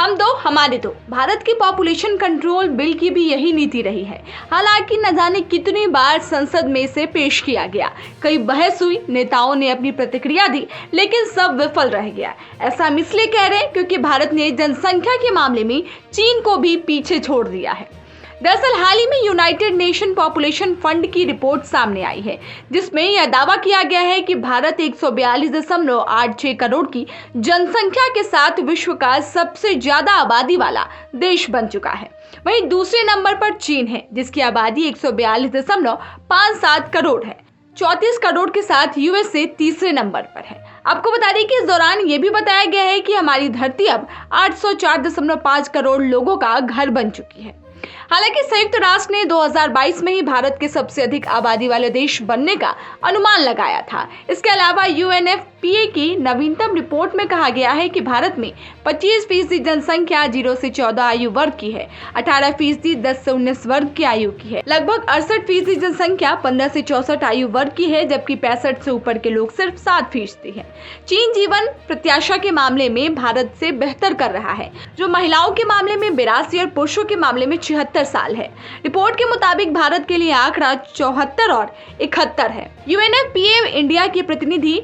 हम दो हमारे दो। भारत की पॉपुलेशन कंट्रोल बिल की भी यही नीति रही है। हालांकि न जाने कितनी बार संसद में इसे पेश किया गया, कई बहस हुई, नेताओं ने अपनी प्रतिक्रिया दी, लेकिन सब विफल रह गया। ऐसा हम इसलिए कह रहे हैं क्योंकि भारत ने जनसंख्या के मामले में चीन को भी पीछे छोड़ दिया है। दरअसल हाल ही में यूनाइटेड नेशन पॉपुलेशन फंड की रिपोर्ट सामने आई है, जिसमें यह दावा किया गया है कि भारत 142.86 करोड़ की जनसंख्या के साथ विश्व का सबसे ज्यादा आबादी वाला देश बन चुका है। वहीं दूसरे नंबर पर चीन है, जिसकी आबादी 142.57 करोड़ है। 34 करोड़ के साथ यूएसए तीसरे नंबर पर है। आपको बता दें कि इस दौरान ये भी बताया गया है कि हमारी धरती अब 804.5 करोड़ लोगों का घर बन चुकी है। हालांकि संयुक्त राष्ट्र ने 2022 में ही भारत के सबसे अधिक आबादी वाले देश बनने का अनुमान लगाया था। इसके अलावा यूएनएफपीए की नवीनतम रिपोर्ट में कहा गया है कि भारत में 25% जनसंख्या 0 से 14 आयु वर्ग की है, 18% 10 से 19 वर्ग की आयु की है, लगभग 68% जनसंख्या 15 से 64 आयु वर्ग की है, जबकि 65 से ऊपर के लोग सिर्फ 7% है। चीन जीवन प्रत्याशा के मामले में भारत से बेहतर कर रहा है, जो महिलाओं के मामले में 82 और पुरुषों के मामले में 76 साल है। रिपोर्ट के मुताबिक भारत के लिए आंकड़ा 74 और 71 है। यूएनएफपीए इंडिया के प्रतिनिधि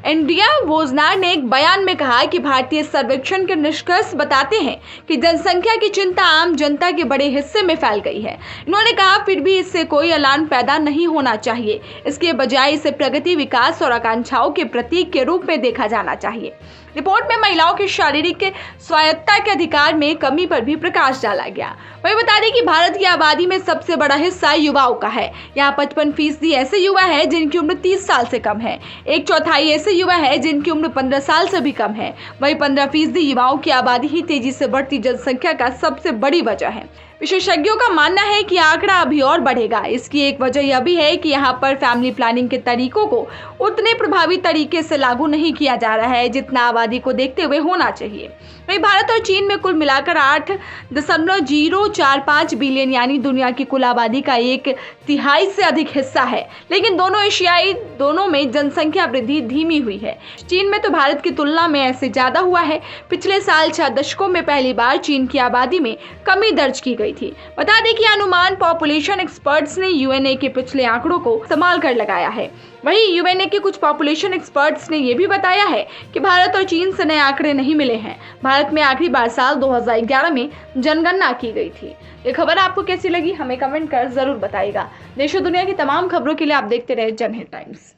इंडिया वोजनार ने एक बयान में कहा कि भारतीय सर्वेक्षण के निष्कर्ष बताते हैं कि जनसंख्या की चिंता आम जनता के बड़े हिस्से में फैल गई है। इन्होंने कहा, फिर भी इससे कोई अलार्म पैदा नहीं होना चाहिए। इसके बजाय इसे प्रगति, विकास और आकांक्षाओं के प्रतीक के रूप में देखा जाना चाहिए। रिपोर्ट में महिलाओं की शारीरिक स्वायत्तता के अधिकार में कमी पर भी प्रकाश डाला गया। वही बता दें कि भारत की आबादी में सबसे बड़ा हिस्सा युवाओं का है। यहाँ 55% ऐसे युवा है जिनकी उम्र 30 साल से कम है। 1/4 ऐसे युवा है जिनकी उम्र 15 साल से भी कम है। वही 15% युवाओं की आबादी ही तेजी से बढ़ती जनसंख्या का सबसे बड़ी वजह है। विशेषज्ञों का मानना है कि आंकड़ा अभी और बढ़ेगा। इसकी एक वजह यह भी है कि यहाँ पर फैमिली प्लानिंग के तरीकों को उतने प्रभावी तरीके से लागू नहीं किया जा रहा है जितना आबादी को देखते हुए होना चाहिए। वहीं भारत और चीन में कुल मिलाकर 8.045 बिलियन यानी दुनिया की कुल आबादी का 1/3 से अधिक हिस्सा है, लेकिन दोनों में जनसंख्या वृद्धि धीमी हुई है। चीन में तो भारत की तुलना में ऐसे ज्यादा हुआ है। पिछले साल 6 दशकों में पहली बार चीन की आबादी में कमी दर्ज की गई थी। बता दें कि अनुमान पॉपुलेशन एक्सपर्ट्स ने यूएनए के पिछले आंकड़ों को संभाल कर लगाया है। वहीं यूएनए के कुछ पॉपुलेशन एक्सपर्ट्स ने यह भी बताया है कि भारत और चीन से नए आंकड़े नहीं मिले हैं। भारत में आखिरी बार साल 2011 में जनगणना की गई थी। ये खबर आपको कैसी लगी, हमें कमेंट कर जरूर बताइएगा। देश और दुनिया की तमाम खबरों के लिए आप देखते रहे जनहित टाइम्स।